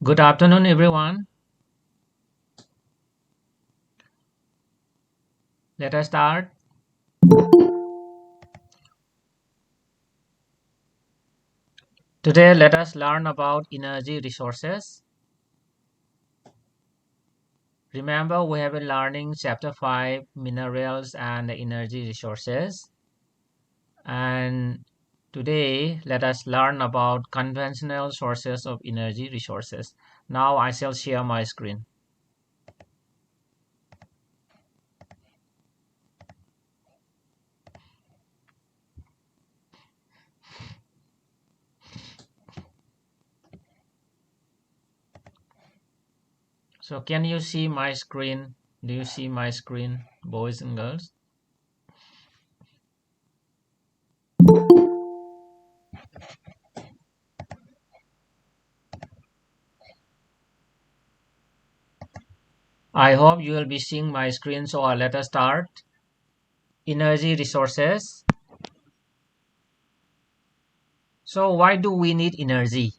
Good afternoon, everyone. Let us start. Today, let us learn about energy resources. Remember, we have been learning Chapter 5 Minerals and Energy Resources. And today, let us learn about conventional sources of energy resources. Now, I shall share my screen. So, can you see my screen? Do you see my screen, boys and girls? I hope you will be seeing my screen. So, let us start. Energy resources. So why do we need energy?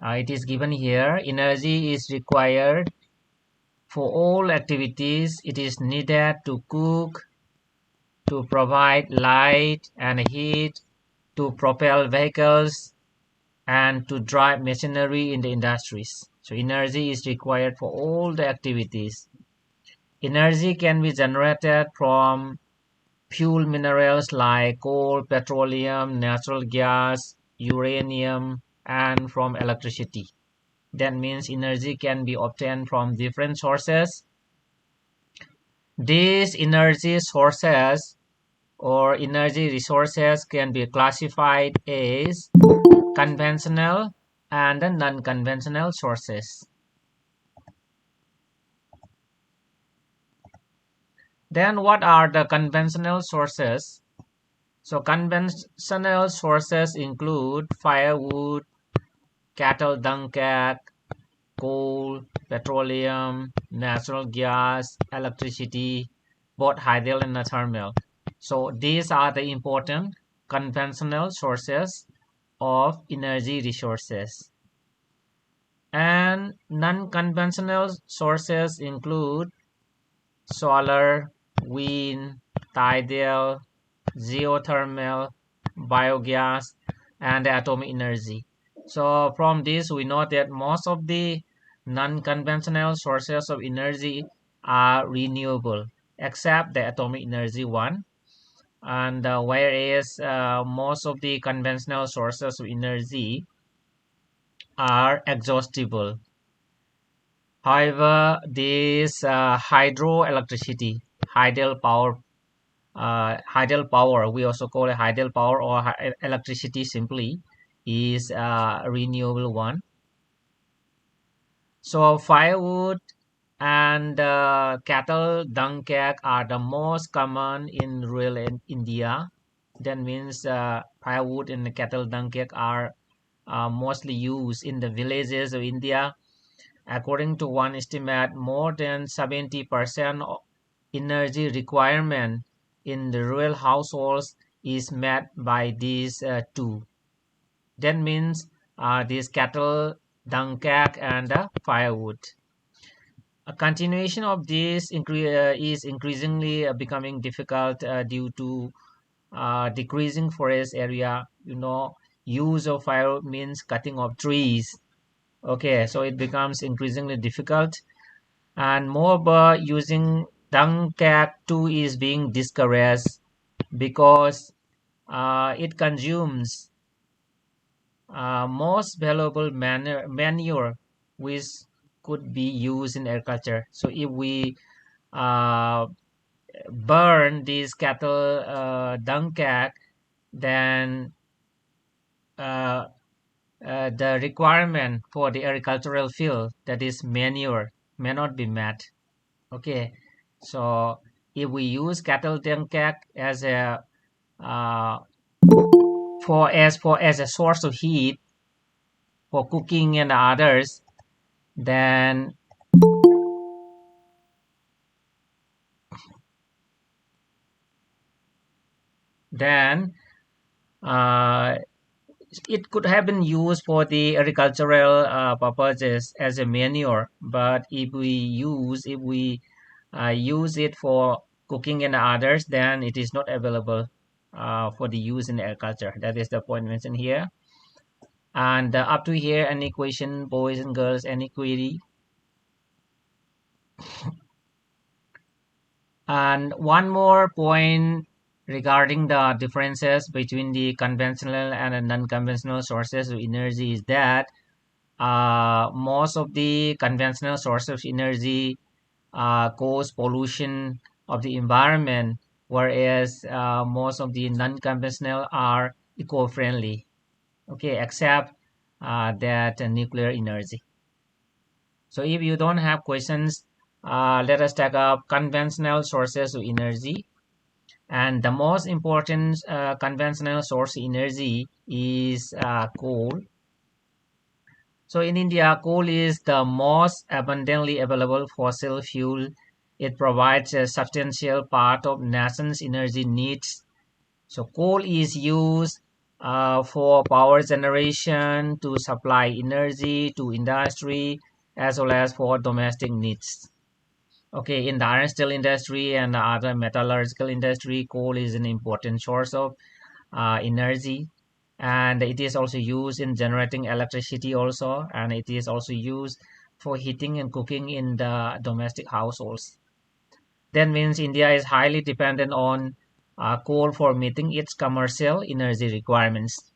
It is given here. Energy is required for all activities. It is needed to cook, to provide light and heat, to propel vehicles, and to drive machinery in the industries. So energy is required for all the activities. Energy can be generated from fuel minerals like coal, petroleum, natural gas, uranium, and from electricity. That means energy can be obtained from different sources. These energy sources or energy resources can be classified as conventional and non-conventional sources. Then what are the conventional sources? So conventional sources include firewood, cattle dung cake, coal, petroleum, natural gas, electricity, both hydel and thermal. So these are the important conventional sources of energy resources. And non-conventional sources include solar, wind, tidal, geothermal, biogas, and atomic energy. So from this, we know that most of the non-conventional sources of energy are renewable, except the atomic energy one. And whereas most of the conventional sources of energy are exhaustible. However, this hydroelectricity, hydel power, we also call it hydel power or electricity simply, is a renewable one. So firewood and cattle dung cake are the most common in rural India. That means firewood and cattle dung cake are mostly used in the villages of India. According to one estimate, more than 70% of energy requirement in the rural households is met by these two. That means these cattle, dung cake, and firewood. A continuation of this is increasingly becoming difficult due to decreasing forest area. Use of firewood means cutting of trees. Okay, so it becomes increasingly difficult, and moreover, using dung cake too is being discouraged because it consumes most valuable manure which could be used in agriculture. So if we uh, burn these cattle dung cake, then uh, the requirement for the agricultural field, that is manure, may not be met. Okay, so if we use cattle dung cake as a uh, as a source of heat for cooking and others, then then uh, it could have been used for the agricultural purposes as a manure, but if we use it for cooking and others, then it is not available for the use in agriculture. That is the point mentioned here. And up to here, any question, boys and girls, any query? And one more point regarding the differences between the conventional and non-conventional sources of energy is that most of the conventional sources of energy cause pollution of the environment, whereas most of the non-conventional are eco-friendly. Okay, except that nuclear energy. So if you don't have questions, let us take up conventional sources of energy. And the most important conventional source of energy is coal. So in India, coal is the most abundantly available fossil fuel. It provides a substantial part of nation's energy needs. So coal is used for power generation, to supply energy to industry, as well as for domestic needs. Okay, in the iron steel industry and other metallurgical industry, coal is an important source of energy, and it is also used in generating electricity also, and it is also used for heating and cooking in the domestic households. That means India is highly dependent on coal for meeting its commercial energy requirements.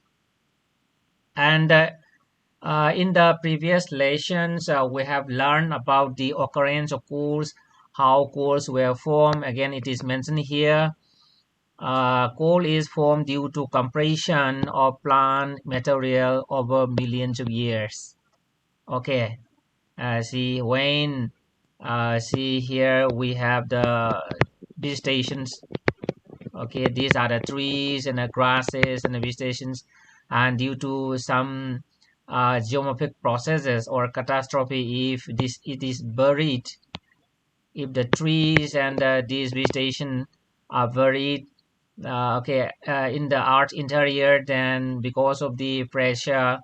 And in the previous lessons, we have learned about the occurrence of coals, how coals were formed. Again, it is mentioned here. Coal is formed due to compression of plant material over millions of years. Okay, see when see here we have the vegetations. Okay, these are the trees and the grasses and the vegetations, and due to some geomorphic processes or catastrophe, if this it is buried, if the trees and this vegetation are buried in the earth interior, then because of the pressure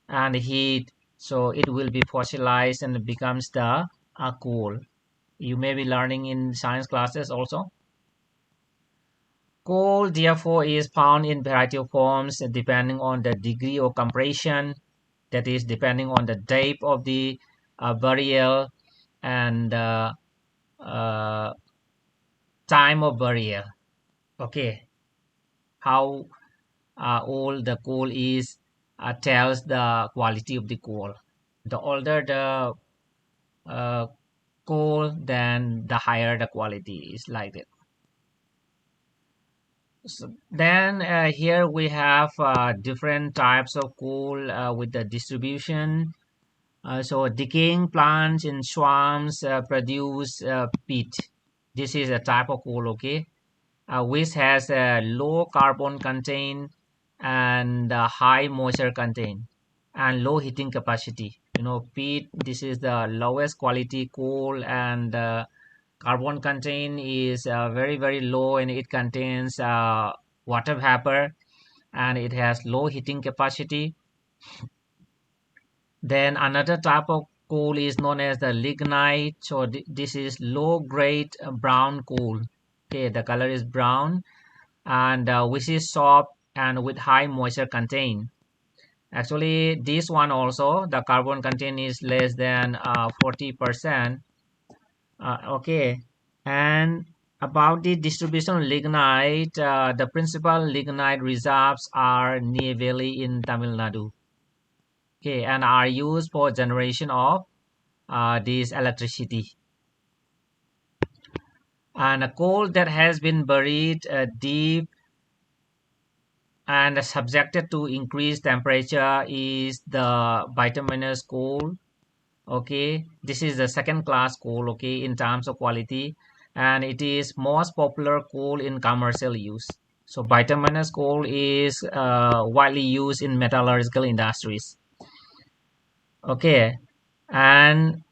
and heat, so it will be fossilized and becomes the coal. You may be learning in science classes also. Coal, therefore, is found in variety of forms depending on the degree of compression, that is, depending on the depth of the burial and uh, time of burial. Okay, how old the coal is tells the quality of the coal. The older the uh, coal, then the higher the quality is, like that. So then here we have different types of coal with the distribution. So decaying plants in swamps produce peat. This is a type of coal, okay, which has a low carbon content and high moisture content and low heating capacity. Peat, this is the lowest quality coal, and carbon content is very very low, and it contains water vapor, and it has low heating capacity. Then another type of coal is known as the lignite. So this is low grade brown coal. Okay, the color is brown, and which is soft and with high moisture content. Actually, this one also, the carbon content is less than 40%. Okay, and about the distribution of lignite, the principal lignite reserves are Neyveli in Tamil Nadu. Okay, and are used for generation of this electricity. And a coal that has been buried deep and subjected to increased temperature is the bituminous coal. Okay, this is the second class coal, okay, in terms of quality, and it is most popular coal in commercial use. So bituminous coal is widely used in metallurgical industries. Okay, and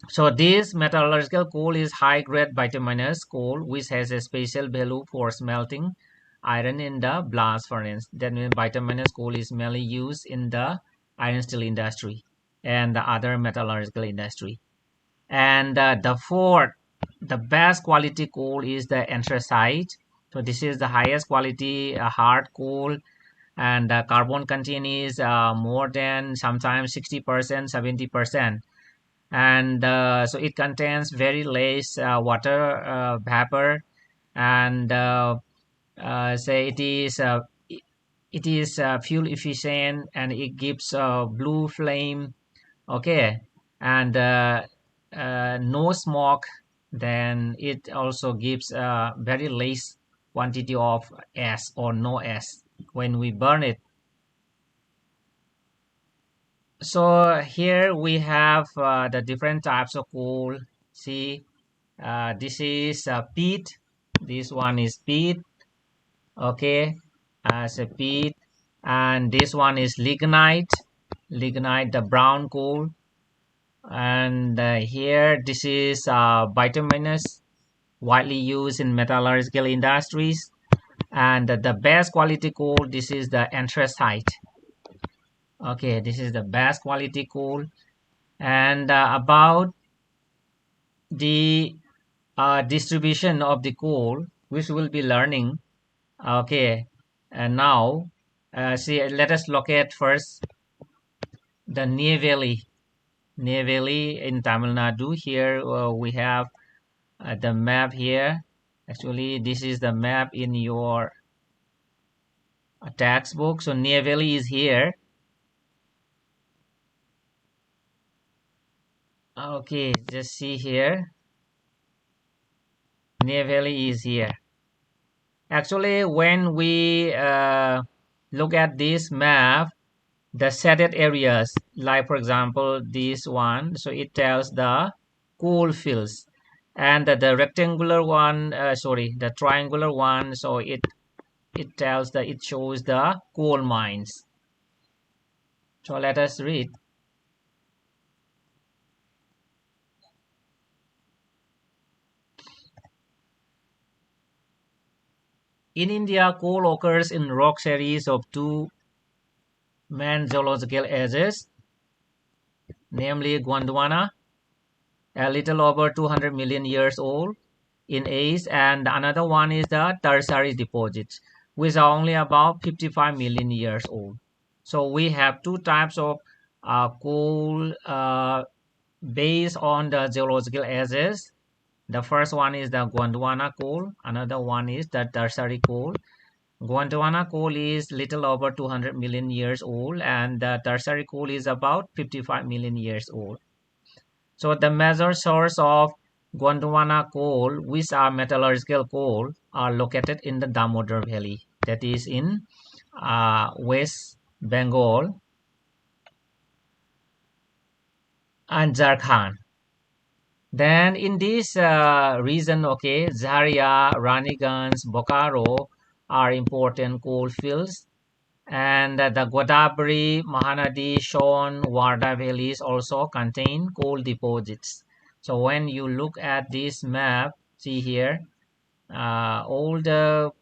so this metallurgical coal is high grade bituminous coal, which has a special value for smelting. iron in the blast furnace. That means bituminous coal is mainly used in the iron steel industry and the other metallurgical industry. And the fourth, the best quality coal is the anthracite. So this is the highest quality hard coal, and the carbon content is more than sometimes 60%, 70%. And so it contains very less water vapor, and say it is fuel efficient, and it gives blue flame. Okay, and no smoke. Then it also gives very less quantity of ash or no ash when we burn it. So here we have the different types of coal. See, this is peat. This one is peat. Okay, as a peat, and this one is lignite. Lignite, the brown coal. And here this is bituminous, widely used in metallurgical industries. And the best quality coal, this is the anthracite. Okay, this is the best quality coal. And about the distribution of the coal, which we'll be learning. Okay, and now see, let us look at first the Neyveli. Neyveli in Tamil Nadu. Here we have the map here. Actually, this is the map in your textbook. So Neyveli is here. Okay, just see here. Neyveli is here. Actually, when we look at this map, the shaded areas, like for example this one, so it tells the coal fields, and the rectangular one, sorry, the triangular one, so it tells that it shows the coal mines. So let us read. In India, coal occurs in rock series of two main geological ages, namely Gondwana, a little over 200 million years old in age, and another one is the tertiary deposits, which are only about 55 million years old. So we have two types of coal based on the geological ages. The first one is the Gondwana coal, another one is the tertiary coal. Gondwana coal is little over 200 million years old, and the tertiary coal is about 55 million years old. So the major source of Gondwana coal, which are metallurgical coal, are located in the Damodar Valley, that is in West Bengal and Jharkhand. Then in this region, okay, Jharia, Raniganj, Bokaro are important coal fields, and the Godavari, Mahanadi, Son, Warda valleys also contain coal deposits. So when you look at this map, see here, all the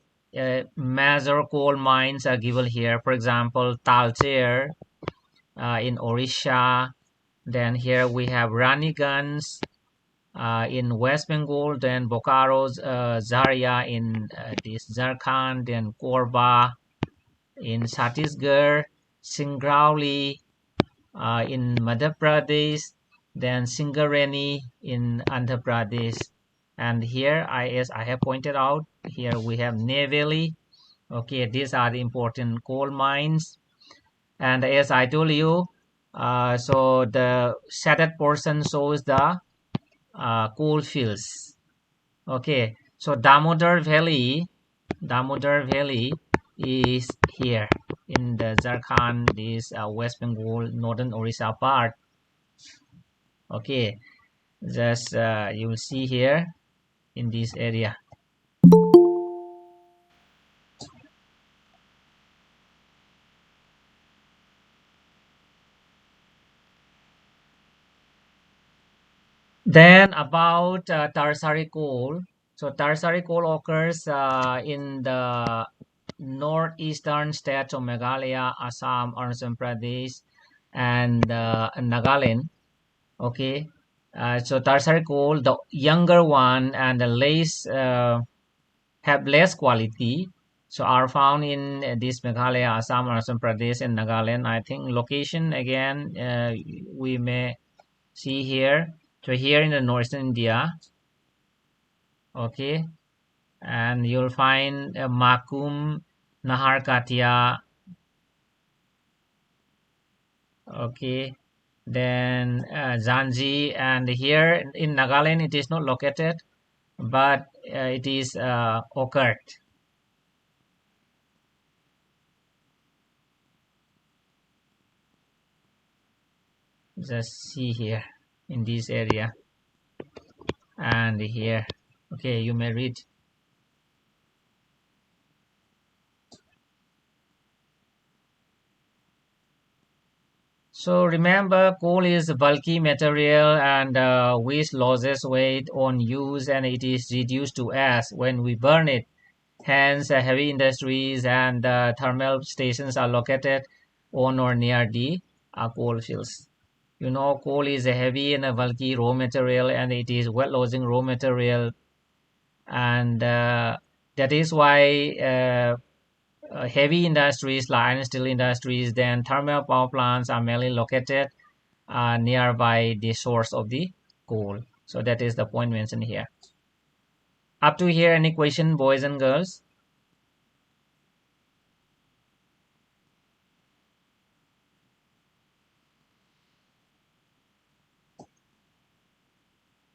major coal mines are given here. For example, Talcher in Orissa. Then here we have Raniganj in West Bengal. Then Bokaro's Zaria in this Jharkhand. Then Korba in Chhattisgarh, Singrauli in Madhya Pradesh, then Singareni in Andhra Pradesh. And here, as I have pointed out, here we have Neyveli. Okay, these are the important coal mines. And as I told you, so the shaded portion shows the coal fields. Okay, so Damodar Valley is here in the Jharkhand, this West Bengal, northern Orissa part. Okay, just you will see here in this area. Then about tertiary coal. So tertiary coal occurs in the northeastern states of Meghalaya, Assam, Arunachal Pradesh, and Nagaland. Okay, so tertiary coal, the younger one and the less have less quality, so are found in this Meghalaya, Assam, Arunachal Pradesh, and Nagaland. I think location again we may see here. So here in the northern India, okay, and you'll find Makum, Naharkatia, okay, then Zanji, and here in Nagaland it is not located, but it is occurred. Just see here in this area and here. Okay, you may read. So remember, coal is a bulky material and which loses weight on use, and it is reduced to ash when we burn it. Hence, heavy industries and thermal stations are located on or near the coal fields. You know, coal is a heavy and a bulky raw material, and it is wet-losing raw material, and that is why heavy industries like iron steel industries, then thermal power plants are mainly located nearby the source of the coal. So that is the point mentioned here. Up to here, any question, boys and girls?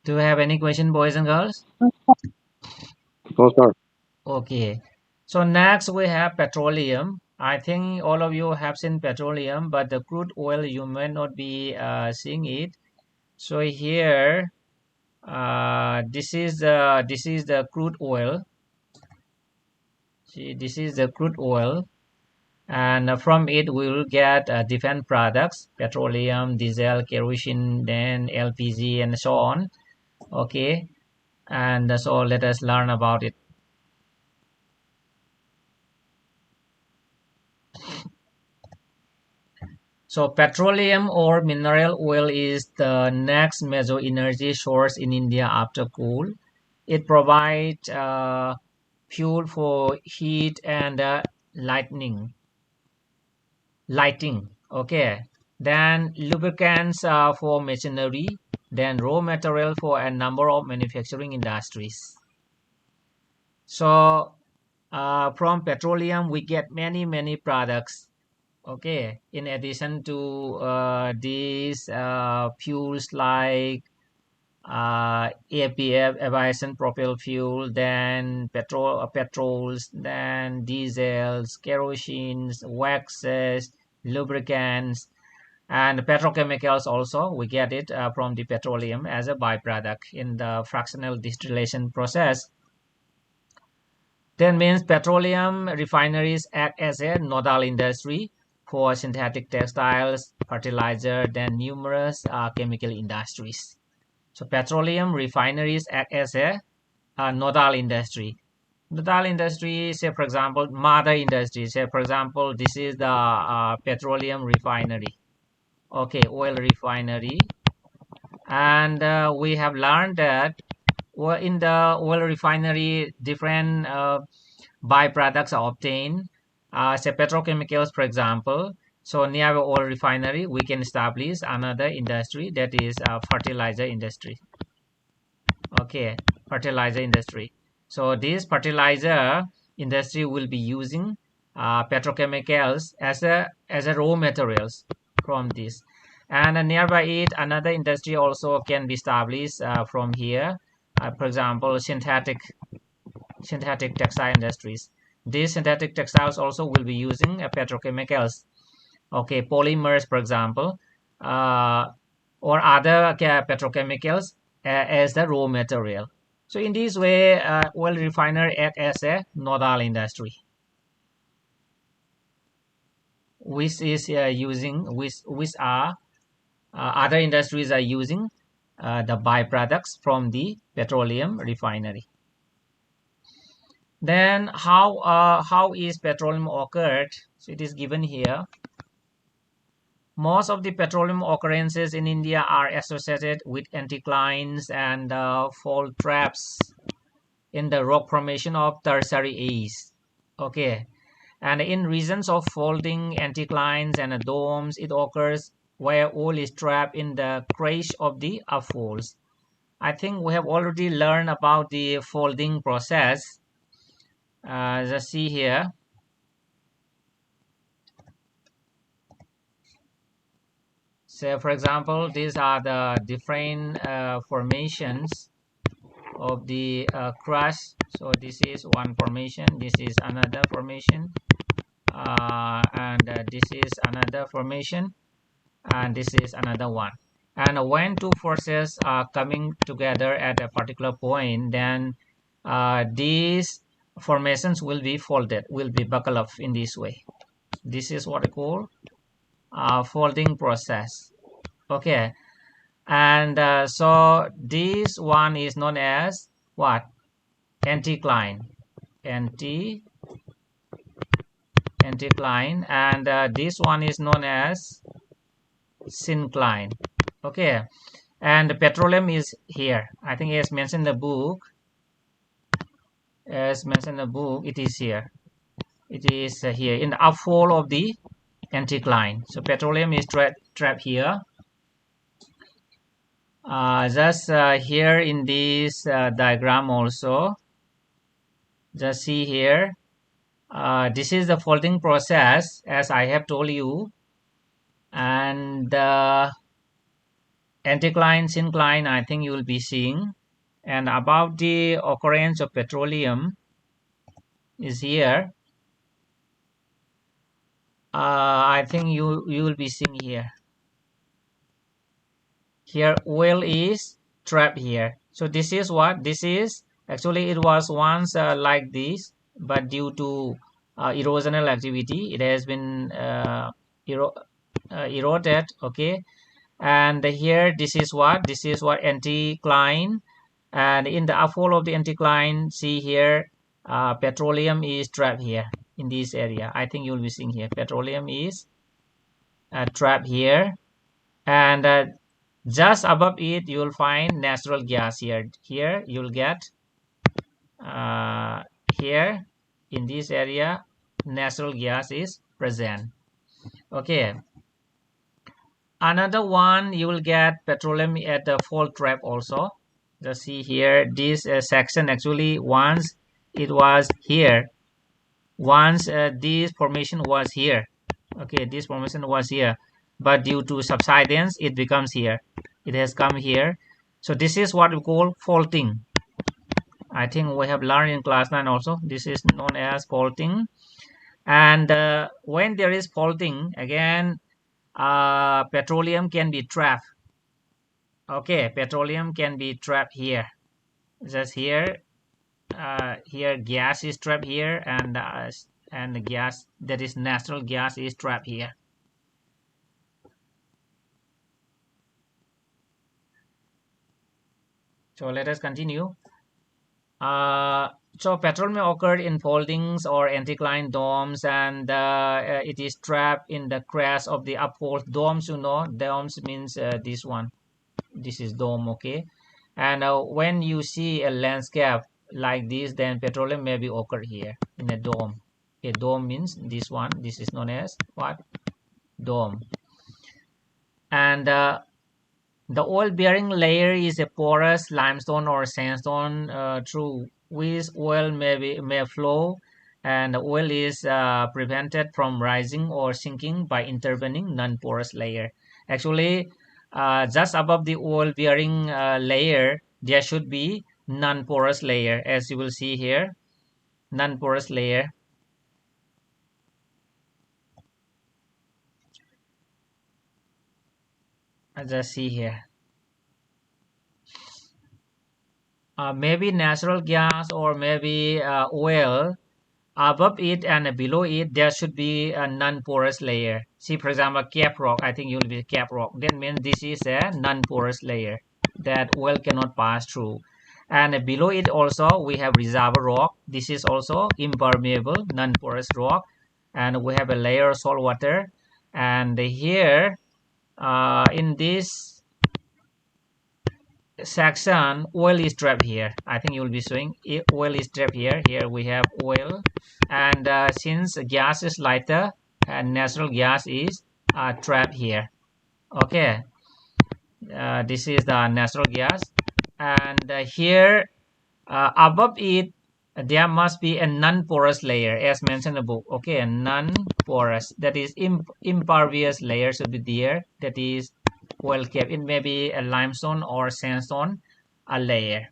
Do you have any question, boys and girls? No, sir. Okay. So next we have petroleum. I think all of you have seen petroleum, but the crude oil you may not be seeing it. So here, this is the crude oil. See, this is the crude oil, and from it we will get different products: petroleum, diesel, kerosene, then LPG, and so on. Okay, and so let us learn about it. So petroleum or mineral oil is the next major energy source in India after coal. It provides fuel for heat and lighting. Okay. Then lubricants for machinery. Then raw material for a number of manufacturing industries. So from petroleum we get many products. Okay, in addition to these fuels like APF, aviation propelled fuel, then petrols, then diesels, kerosenes, waxes, lubricants, and petrochemicals also. We get it from the petroleum as a byproduct in the fractional distillation process. Then means petroleum refineries act as a nodal industry for synthetic textiles, fertilizer, then numerous chemical industries. So petroleum refineries act as a nodal industry. Nodal industry, say for example, mother industry. Say for example, this is the petroleum refinery. Okay, oil refinery, and we have learned that in the oil refinery, different byproducts are obtained. Say petrochemicals, for example. So near the oil refinery, we can establish another industry, that is fertilizer industry. Okay, fertilizer industry. So this fertilizer industry will be using petrochemicals as a raw materials from this. And nearby it, another industry also can be established from here. For example, synthetic textile industries. These synthetic textiles also will be using petrochemicals. Okay, polymers, for example, or other petrochemicals as the raw material. So in this way, oil refinery act as a nodal industry, which is which are other industries are using the byproducts from the petroleum refinery. Then how is petroleum occurred? So it is given here. Most of the petroleum occurrences in India are associated with anticlines and fault traps in the rock formation of tertiary age. Okay, and in regions of folding anticlines and domes, it occurs where oil is trapped in the crash of the upfolds. I think we have already learned about the folding process. Just see here. So, for example, these are the different formations of the crust. So this is one formation, this is another formation, and this is another formation, and this is another one. And when two forces are coming together at a particular point, then these formations will be folded, will be buckled up in this way. This is what I call folding process. Okay, and so this one is known as what? Anticline. Anti Anticline, and this one is known as syncline. Okay, and petroleum is here. I think as mentioned in the book, it is here. It is here in the upfold of the anticline. So petroleum is trapped here. Just here in this diagram also. Just see here. This is the folding process, as I have told you, and the anticline, syncline, I think you will be seeing. And about the occurrence of petroleum is here. I think you will be seeing here. Here oil is trapped here. So this is what? This is actually it was once like this, but due to erosional activity, it has been eroded. Okay, and here this is what? This is what? Anticline, and in the upfold of the anticline, see here, petroleum is trapped here in this area. I think you'll be seeing here petroleum is trapped here, and just above it you will find natural gas here. Here you'll get uh, here in this area natural gas is present. Okay, another one you will get petroleum at the fault trap also. Just see here this section actually once it was here, once this formation was here. Okay, this formation was here, but due to subsidence it becomes here, it has come here. So this is what we call faulting. I think we have learned in class 9 also. This is known as faulting. And when there is faulting, again petroleum can be trapped. Okay, petroleum can be trapped here. Just here, here gas is trapped here, and the gas, that is natural gas, is trapped here. So let us continue. So petroleum occurred in foldings or anticline domes, and it is trapped in the crest of the upfold domes. You know, domes means this one. This is dome. Okay, and when you see a landscape like this, then petroleum may be occur here in a dome. A dome means this one. This is known as what? Dome. And the oil-bearing layer is a porous limestone or sandstone through which oil may flow, and the oil is prevented from rising or sinking by intervening non-porous layer. Actually, just above the oil-bearing layer, there should be non-porous layer, as you will see here, non-porous layer. Just see here. Maybe natural gas or maybe oil. Above it and below it, there should be a non-porous layer. See, for example, cap rock. I think you'll be cap rock. That means this is a non-porous layer that oil cannot pass through. And below it also we have reservoir rock. This is also impermeable, non-porous rock, and we have a layer of salt water. And here in this section, oil is trapped here. I think you will be showing oil is trapped here. Here we have oil, and since gas is lighter and natural gas is trapped here. Okay, this is the natural gas, and here above it there must be a non-porous layer as mentioned above. Okay, a non-porous, that is impervious layer should be there, that is well kept. It may be a limestone or sandstone a layer.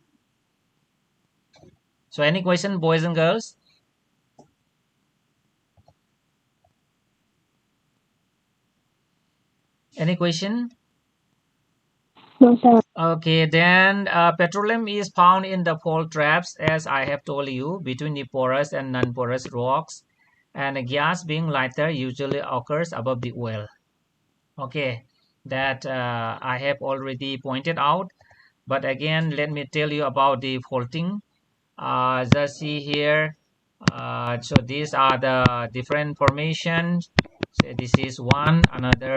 So any question, boys and girls? Any question? No, sir. Okay, then petroleum is found in the fault traps, as I have told you, between the porous and non-porous rocks, and gas being lighter usually occurs above the oil. Okay, that I have already pointed out, but again let me tell you about the faulting. Just see here. So these are the different formations. So this is one another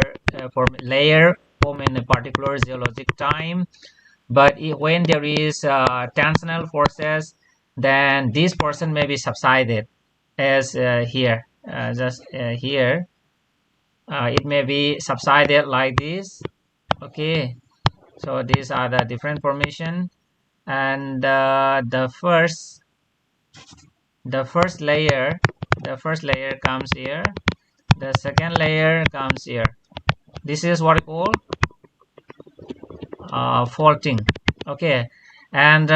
layer formed in a particular geologic time, but when there is tensional forces, then this portion may be subsided, as here just here it may be subsided like this. Okay, so these are the different formation, and the first layer comes here, the second layer comes here. This is what we call faulting. Okay, and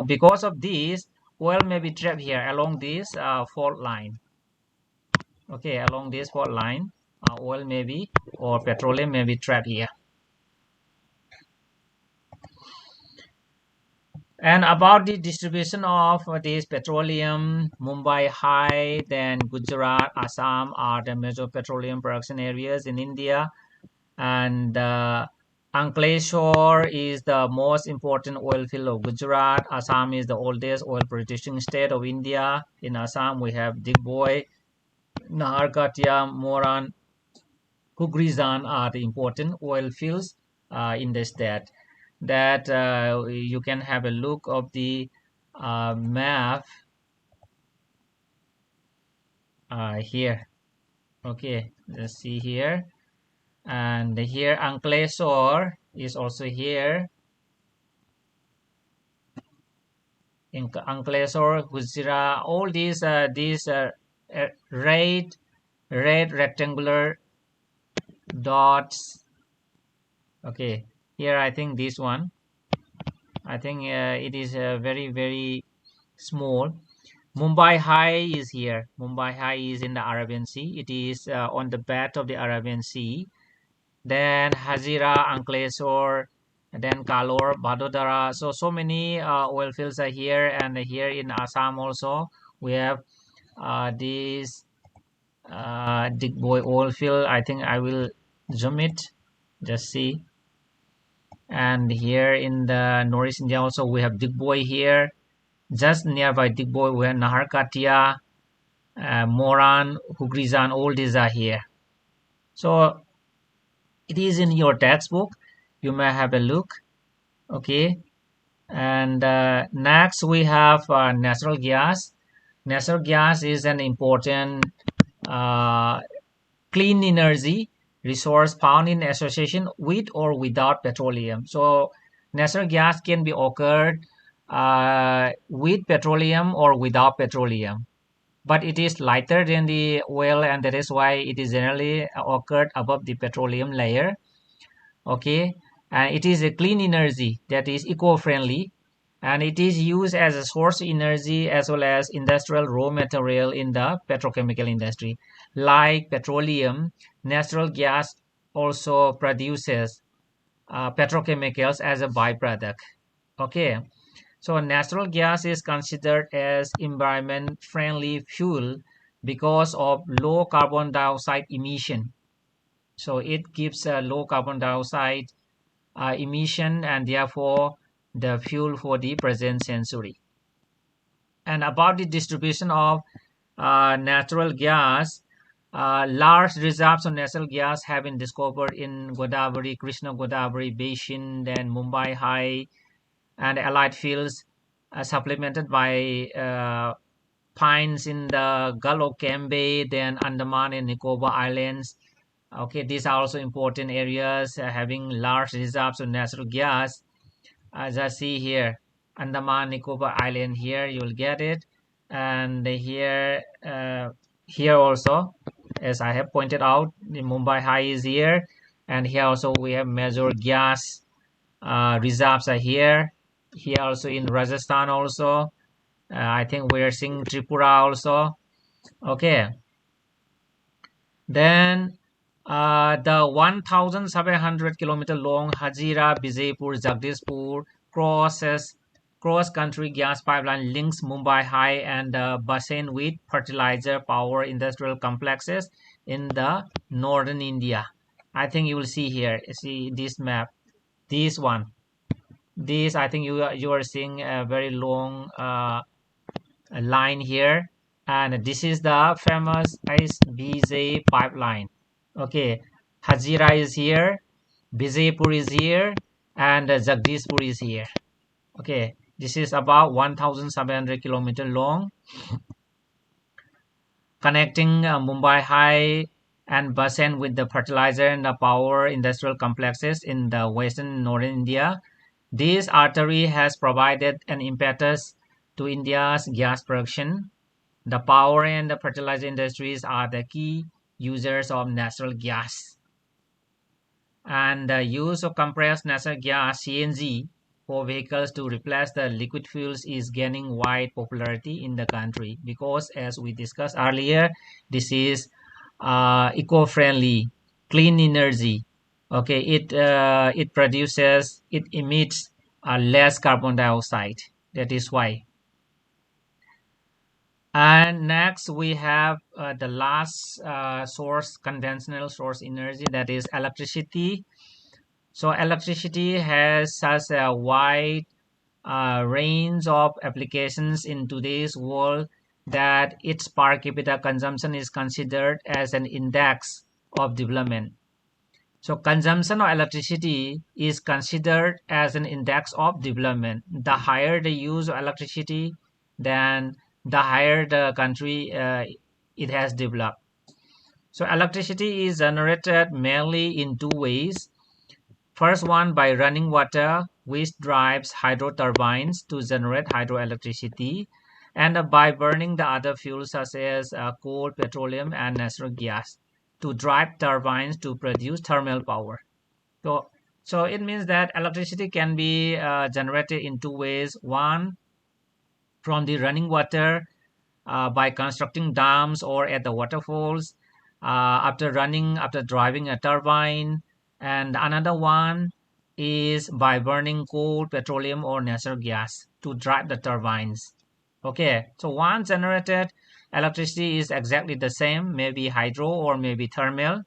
because of this, oil may be trapped here along this fault line. Okay, along this fault line, oil may be, or petroleum may be trapped here. And about the distribution of this petroleum, Mumbai High, then Gujarat, Assam are the major petroleum production areas in India. And Ankleshwar is the most important oil field of Gujarat. Assam is the oldest oil producing state of India. In Assam, we have Digboi, Naharkatia, Moran, Hugrizan are the important oil fields in the state. That you can have a look of the map here. Okay, let's see here. And here Ankleshwar is also here. In Ankleshwar, Gujarat, all these red rectangular dots. Okay, here I think this one. I think it is very small. Mumbai High is here. Mumbai High is in the Arabian Sea. It is on the bed of the Arabian Sea. Then Hazira, Ankleshwar, then Kalor, Badodara. So many oil fields are here, and here in Assam also we have this Digboi oil field. I think I will zoom it, just see. And here in the Northeast India also we have Digboi here. Just nearby Digboi we have Naharkatia, Moran, Hugrizan. All these are here. So it is in your textbook. You may have a look. Okay, and next we have natural gas. Natural gas is an important uh, clean energy resource found in association with or without petroleum. So natural gas can be occurred with petroleum or without petroleum, but it is lighter than the oil, and that is why it is generally occurred above the petroleum layer. Okay, and it is a clean energy that is eco-friendly, and it is used as a source energy as well as industrial raw material in the petrochemical industry. Like petroleum, natural gas also produces petrochemicals as a byproduct. Okay, so natural gas is considered as environment friendly fuel because of low carbon dioxide emission. So it gives a low carbon dioxide emission, and therefore the fuel for the present century. And about the distribution of natural gas, large reserves of natural gas have been discovered in Godavari, Krishna Godavari Basin, then Mumbai High, and allied fields, supplemented by finds in the Gulf of Cambay, then Andaman and Nicobar Islands. Okay, these are also important areas having large reserves of natural gas. As I see here, Andaman Nicobar Island here, you will get it, and here also, as I have pointed out, the Mumbai High is here, and here also we have major gas reserves are here. Here also in Rajasthan also, I think we are seeing Tripura also. Okay, then the 1,700 kilometer long Hazira Bijaypur Jagdishpur cross country gas pipeline links Mumbai High and Basin with fertilizer power industrial complexes in the northern India. I think you will see here, see this map, this one. This, I think you are seeing a very long line here, and this is the famous SBJ pipeline. Okay, Hazira is here, Bijaypur is here, and Jagdishpur is here. Okay, this is about 1,700 kilometer long, connecting Mumbai High and Basen with the fertilizer and the power industrial complexes in the western northern India. This artery has provided an impetus to India's gas production. The power and the fertilizer industries are the key users of natural gas. And the use of compressed natural gas (CNG) for vehicles to replace the liquid fuels is gaining wide popularity in the country because, as we discussed earlier, this is eco-friendly, clean energy. Okay, it emits less carbon dioxide. That is why. And next we have the last source, conventional source energy, that is electricity. So electricity has such a wide range of applications in today's world that its per capita consumption is considered as an index of development. So consumption of electricity is considered as an index of development. The higher the use of electricity, then the higher the country it has developed. So electricity is generated mainly in two ways. First one, by running water, which drives hydro turbines to generate hydroelectricity, and by burning the other fuels such as coal, petroleum, and natural gas to drive turbines to produce thermal power. So, so it means that electricity can be generated in two ways. One, from the running water by constructing dams or at the waterfalls after driving a turbine, and another one is by burning coal, petroleum, or natural gas to drive the turbines. Okay, so one generated electricity is exactly the same, maybe hydro or maybe thermal.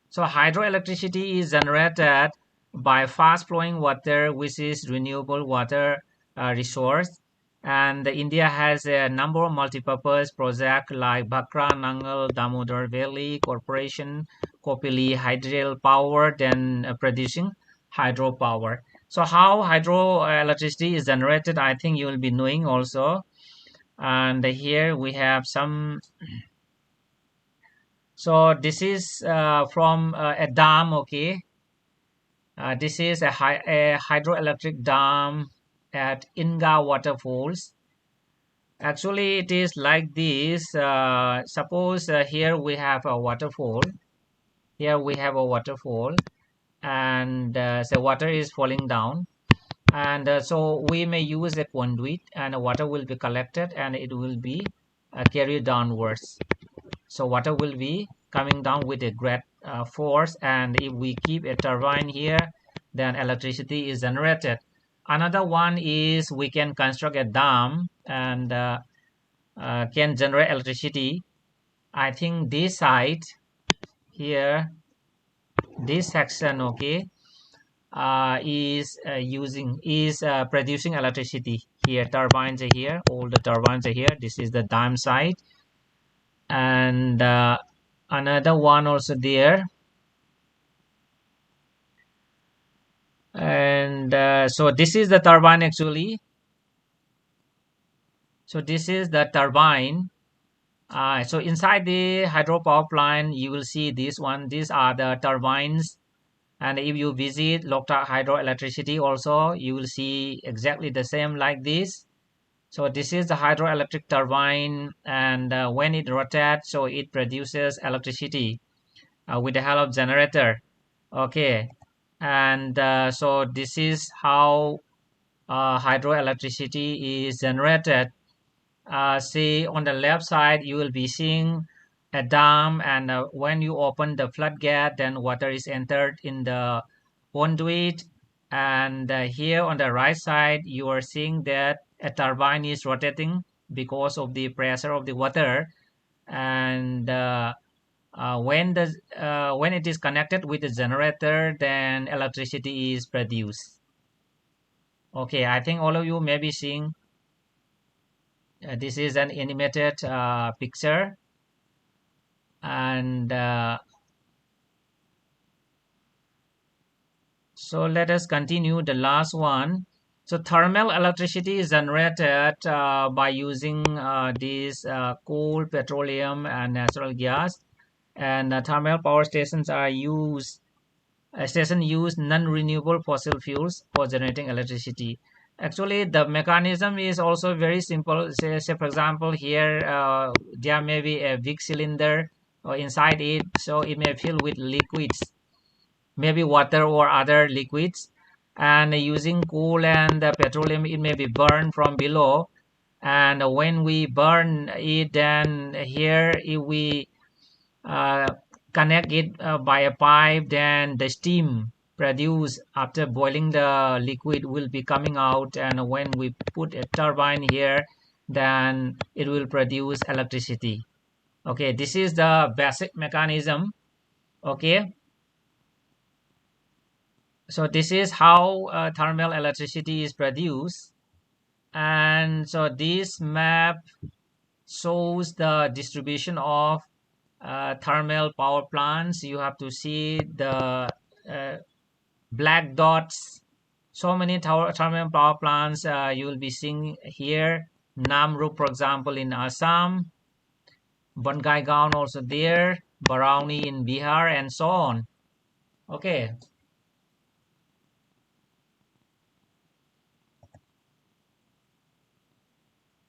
So hydroelectricity is generated by fast flowing water, which is renewable water resource. And India has a number of multi-purpose projects like Bhakra, Nangal, Damodar Valley Corporation, Kopili Hydel Power, then producing hydropower. So how hydroelectricity is generated, I think you will be knowing also. And here we have some. So this is from a dam. Okay, this is a hydroelectric dam at Inga waterfalls. Actually, it is like this. Suppose here we have a waterfall. Here we have a waterfall, and the water is falling down. And so we may use a conduit, and water will be collected, and it will be carried downwards. So water will be coming down with a great force, and if we keep a turbine here, then electricity is generated. Another one is we can construct a dam and can generate electricity. I think this side here, this section, okay, is producing electricity. Here turbines are here, all the turbines are here. This is the dam side, and another one also there. And so this is the turbine actually. So this is the turbine. So inside the hydropower plant, you will see this one. These are the turbines. And if you visit Loktak Hydroelectricity also, you will see exactly the same like this. So this is the hydroelectric turbine, and when it rotates, so it produces electricity with the help of generator. Okay, and so this is how hydroelectricity is generated. See on the left side, you will be seeing a dam, and when you open the floodgate, then water is entered in the conduit. And here on the right side, you are seeing that a turbine is rotating because of the pressure of the water. And when it is connected with the generator, then electricity is produced. Okay, I think all of you may be seeing. This is an animated picture, and so let us continue the last one. So thermal electricity is generated by using these coal, petroleum, and natural gas. And thermal power stations are used. Station use non-renewable fossil fuels for generating electricity. Actually, the mechanism is also very simple. Say for example, here there may be a big cylinder inside it, so it may fill with liquids, maybe water or other liquids. And using coal and petroleum, it may be burned from below. And when we burn it, then here if we uh, connect it by a pipe, then the steam produced after boiling the liquid will be coming out, and when we put a turbine here, then it will produce electricity. Okay, this is the basic mechanism. Okay, so this is how thermal electricity is produced. And so this map shows the distribution of thermal power plants. You have to see the uh, black dots. So many thermal power plants you will be seeing here. Namrup, for example, in Assam. Bongaigaon also there. Barauni in Bihar, and so on. Okay.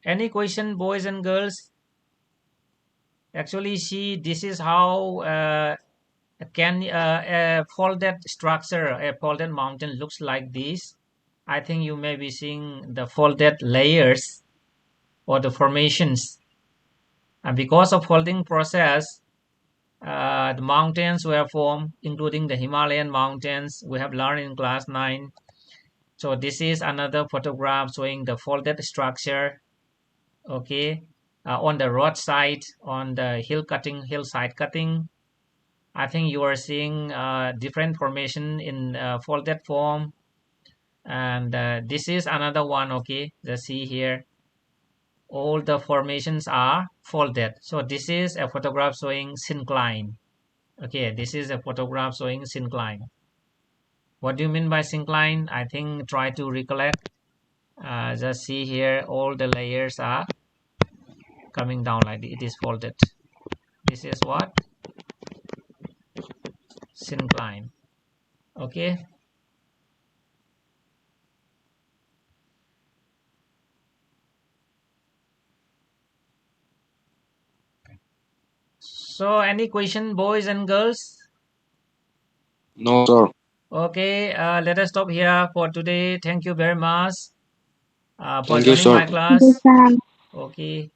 Any question, boys and girls? Actually, see, this is how can a folded structure, a folded mountain looks like this. I think you may be seeing the folded layers or the formations. And because of folding process, the mountains were formed, including the Himalayan mountains. We have learned in class 9. So this is another photograph showing the folded structure. Okay, on the roadside, on the hillside cutting. I think you are seeing different formation in folded form. And this is another one. Okay, just see here, all the formations are folded. So this is a photograph showing syncline. Okay, this is a photograph showing syncline. What do you mean by syncline? I think try to recollect. Just see here, all the layers are coming down like this. It is folded. This is what? Syncline. Okay. So any question, boys and girls? No, sir. Okay, let us stop here for today. Thank you very much for Thank you, joining sir. my class. Okay.